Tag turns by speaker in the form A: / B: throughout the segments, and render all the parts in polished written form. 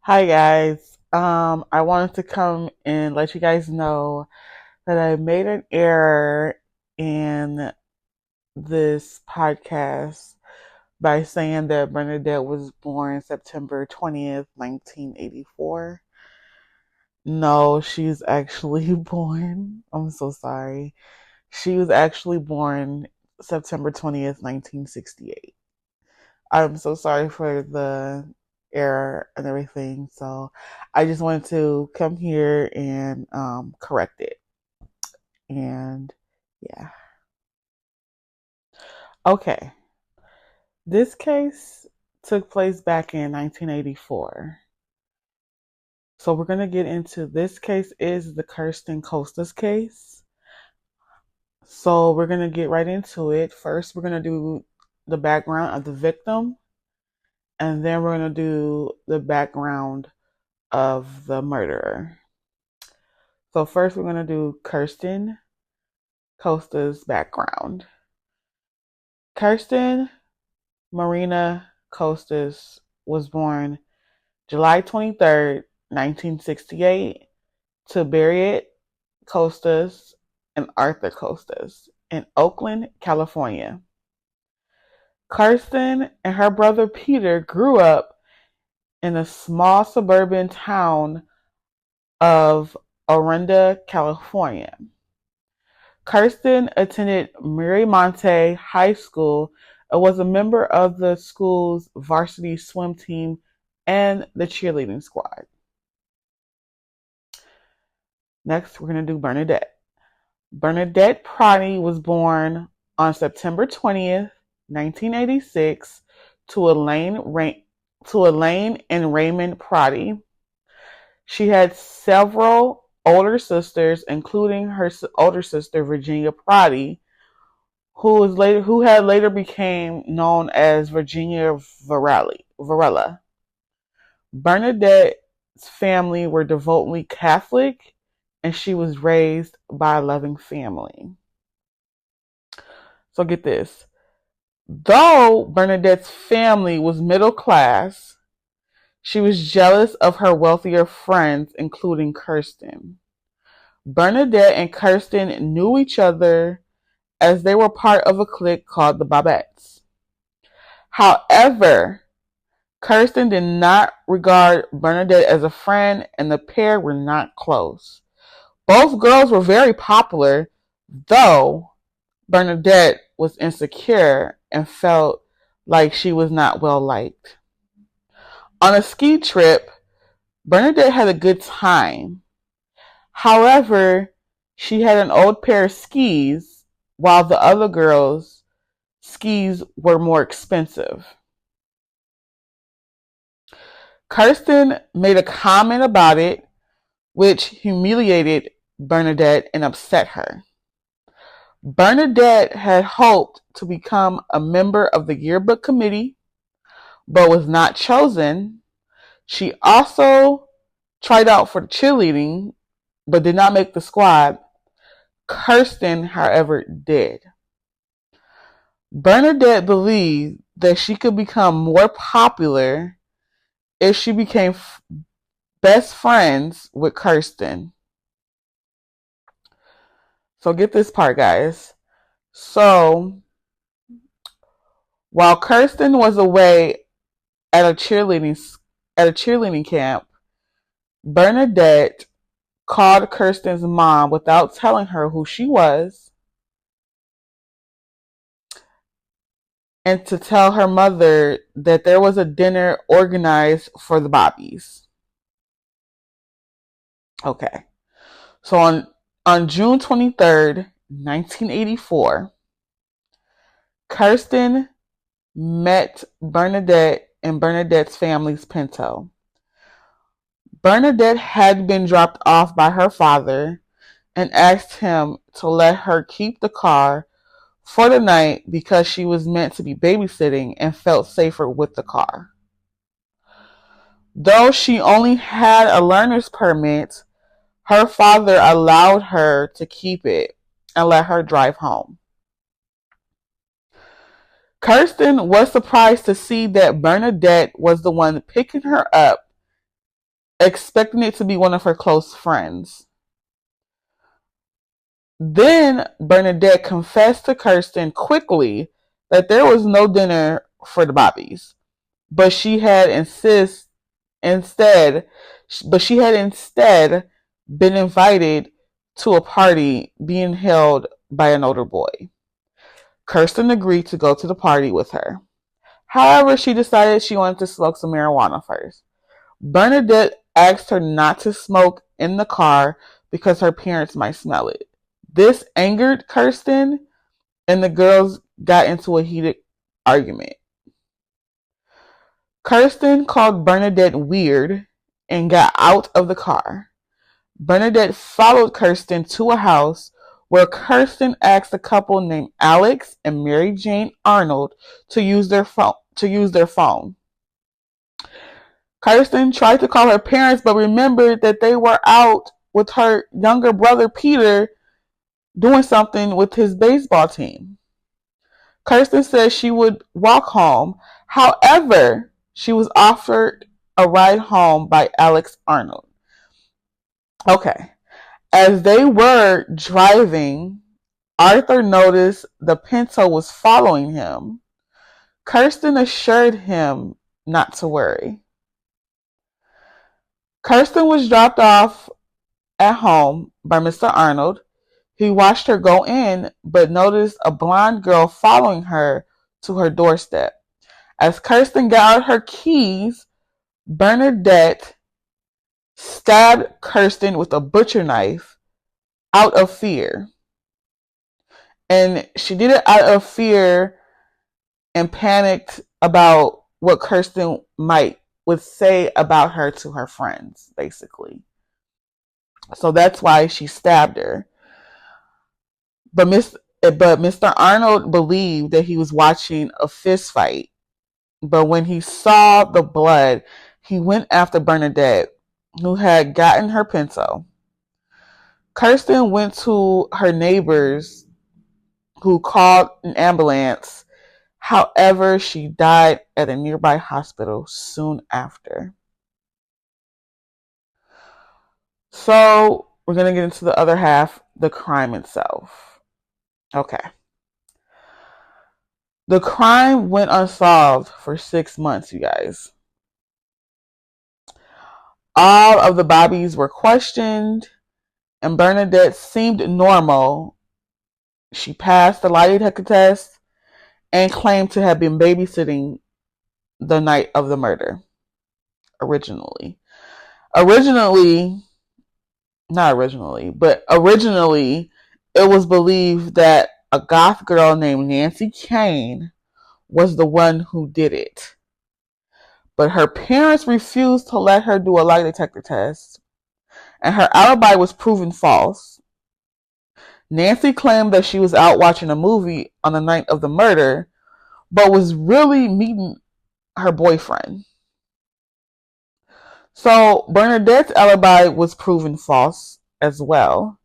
A: Hi guys. I wanted to come and let you guys know that I made an error in this podcast by saying that Bernadette was born September 20th, 1984. No, she's actually born. I'm so sorry. She was actually born September 20th, 1968. I'm so sorry for the error and everything. So I just wanted to come here and correct it. And yeah. Okay. This case took place back in 1984. So we're going to get into this case is the Kirsten Costas case. So we're going to get right into it. First, we're going to do the background of the victim, and then we're going to do the background of the murderer. So first we're going to do Kirsten Costas' background. Kirsten Marina Costas was born July 23rd, 1968 to Barriet Costas and Arthur Costas in Oakland, California. Kirsten and her brother Peter grew up in a small suburban town of Orinda, California. Kirsten attended Miramonte High School and was a member of the school's varsity swim team and the cheerleading squad. Next, we're going to do Bernadette. Bernadette Prati was born on September 20th, 1986 to Elaine and Raymond Prati. She had several older sisters, including her older sister Virginia Prati, who had later became known as Virginia Varela. Bernadette's family were devotedly Catholic, and she was raised by a loving family. So get this. Though Bernadette's family was middle class, she was jealous of her wealthier friends, including Kirsten. Bernadette and Kirsten knew each other as they were part of a clique called the Bobettes. However, Kirsten did not regard Bernadette as a friend, and the pair were not close. Both girls were very popular, though Bernadette was insecure and felt like she was not well liked. On a ski trip, Bernadette had a good time. However, she had an old pair of skis, while the other girls' skis were more expensive. Kirsten made a comment about it, which humiliated Bernadette and upset her. Bernadette had hoped to become a member of the yearbook committee, but was not chosen. She also tried out for cheerleading, but did not make the squad. Kirsten, however, did. Bernadette believed that she could become more popular if she became best friends with Kirsten. So get this part, guys. So while Kirsten was away at a cheerleading camp, Bernadette called Kirsten's mom without telling her who she was and to tell her mother that there was a dinner organized for the Bobbies. Okay. So on June 23rd, 1984, Kirsten met Bernadette in Bernadette's family's Pinto. Bernadette had been dropped off by her father and asked him to let her keep the car for the night because she was meant to be babysitting and felt safer with the car. Though she only had a learner's permit, her father allowed her to keep it and let her drive home. Kirsten was surprised to see that Bernadette was the one picking her up expecting it to be one of her close friends. Then Bernadette confessed to Kirsten quickly that there was no dinner for the Bobbies, but instead, she had instead been invited to a party being held by an older boy. Kirsten agreed to go to the party with her. However, she decided she wanted to smoke some marijuana first. Bernadette asked her not to smoke in the car because her parents might smell it. This angered Kirsten, and the girls got into a heated argument. Kirsten called Bernadette weird and got out of the car. Bernadette followed Kirsten to a house where Kirsten asked a couple named Alex and Mary Jane Arnold to use their phone. Kirsten tried to call her parents, but remembered that they were out with her younger brother Peter doing something with his baseball team. Kirsten said she would walk home. However, she was offered a ride home by Alex Arnold. Okay. As they were driving, Arthur noticed the Pinto was following him. Kirsten assured him not to worry. Kirsten was dropped off at home by Mr. Arnold. He watched her go in, but noticed a blonde girl following her to her doorstep. As Kirsten got out her keys, Bernadette stabbed Kirsten with a butcher knife out of fear. And she did it out of fear and panicked about what Kirsten would say about her to her friends, basically. So that's why she stabbed her. But Mr. Arnold believed that he was watching a fist fight. But when he saw the blood, he went after Bernadette, who had gotten her Pinto. Kirsten went to her neighbors, who called an ambulance. However, she died at a nearby hospital soon after. So we're going to get into the other half, the crime itself. Okay. The crime went unsolved for 6 months, you guys. All of the Bobbies were questioned, and Bernadette seemed normal. She passed the lie detector test and claimed to have been babysitting the night of the murder. Originally, it was believed that a goth girl named Nancy Kane was the one who did it. But her parents refused to let her do a lie detector test, and her alibi was proven false. Nancy claimed that she was out watching a movie on the night of the murder, but was really meeting her boyfriend. So Bernadette's alibi was proven false as well.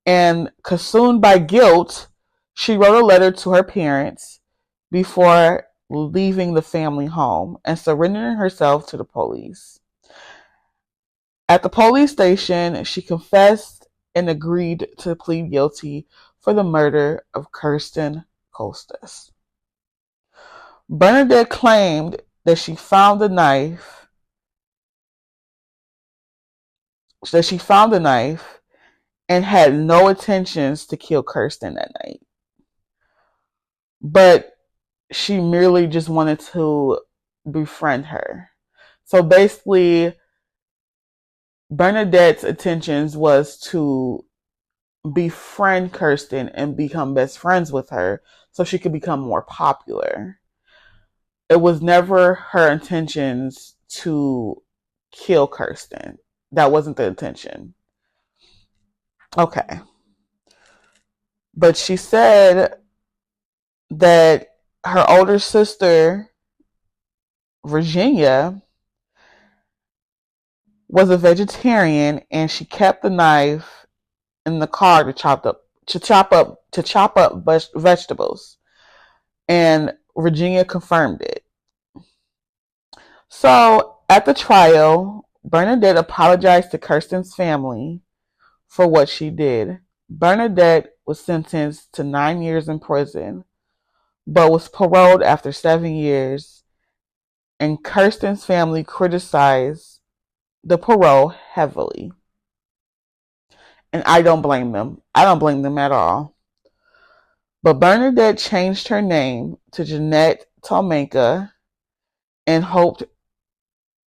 A: And consumed by guilt, she wrote a letter to her parents before leaving the family home and surrendering herself to the police. At the police station, she confessed and agreed to plead guilty for the murder of Kirsten Costas. Bernadette claimed that she found the knife and had no intentions to kill Kirsten that night. But she merely just wanted to befriend her. So basically, Bernadette's intentions was to befriend Kirsten and become best friends with her so she could become more popular. It was never her intentions to kill Kirsten. That wasn't the intention. Okay. But she said that her older sister, Virginia, was a vegetarian, and she kept the knife in the car to chop up vegetables. And Virginia confirmed it. So at the trial, Bernadette apologized to Kirsten's family for what she did. Bernadette was sentenced to 9 years in prison, but was paroled after 7 years, and Kirsten's family criticized the parole heavily. And I don't blame them. I don't blame them at all. But Bernadette changed her name to Jeanette Tomenka and hoped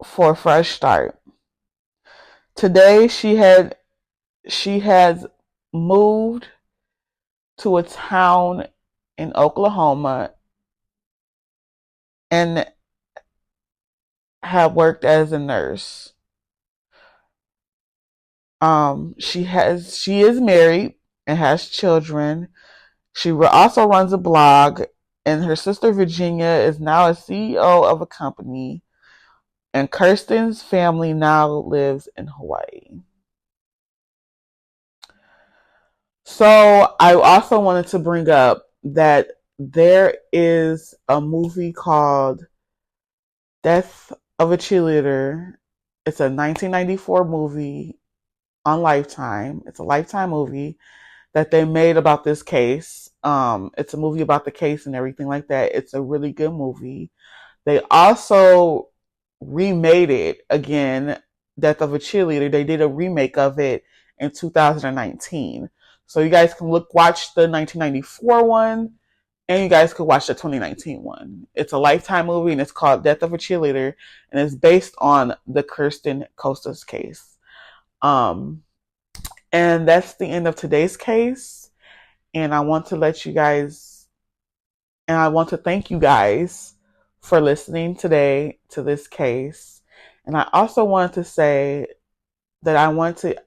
A: for a fresh start. Today she has moved to a town in Oklahoma and have worked as a nurse. She is married and has children. She also runs a blog, and her sister Virginia is now a CEO of a company. And Kirsten's family now lives in Hawaii. So I also wanted to bring up that there is a movie called Death of a Cheerleader. It's a 1994 movie on Lifetime. It's a Lifetime movie that they made about this case. It's a movie about the case and everything like that. It's a really good movie. They also remade it again, Death of a Cheerleader. They did a remake of it in 2019. So you guys can watch the 1994 one, and you guys could watch the 2019 one. It's a Lifetime movie, and it's called Death of a Cheerleader, and it's based on the Kirsten Costas case. And that's the end of today's case. And I want to thank you guys for listening today to this case. And I also wanted to say that I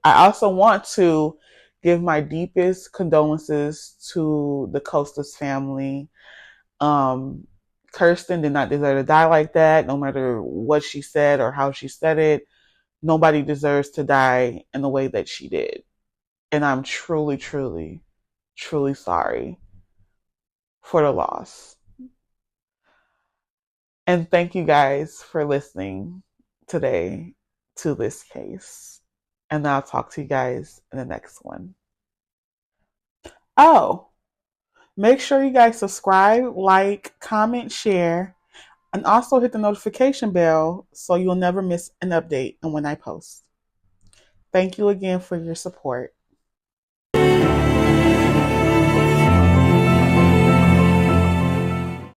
A: also want to give my deepest condolences to the Costas family. Kirsten did not deserve to die like that, no matter what she said or how she said it. Nobody deserves to die in the way that she did. And I'm truly, truly, truly sorry for the loss. And thank you guys for listening today to this case. And I'll talk to you guys in the next one. Oh, make sure you guys subscribe, like, comment, share, and also hit the notification bell so you'll never miss an update on when I post. Thank you again for your support.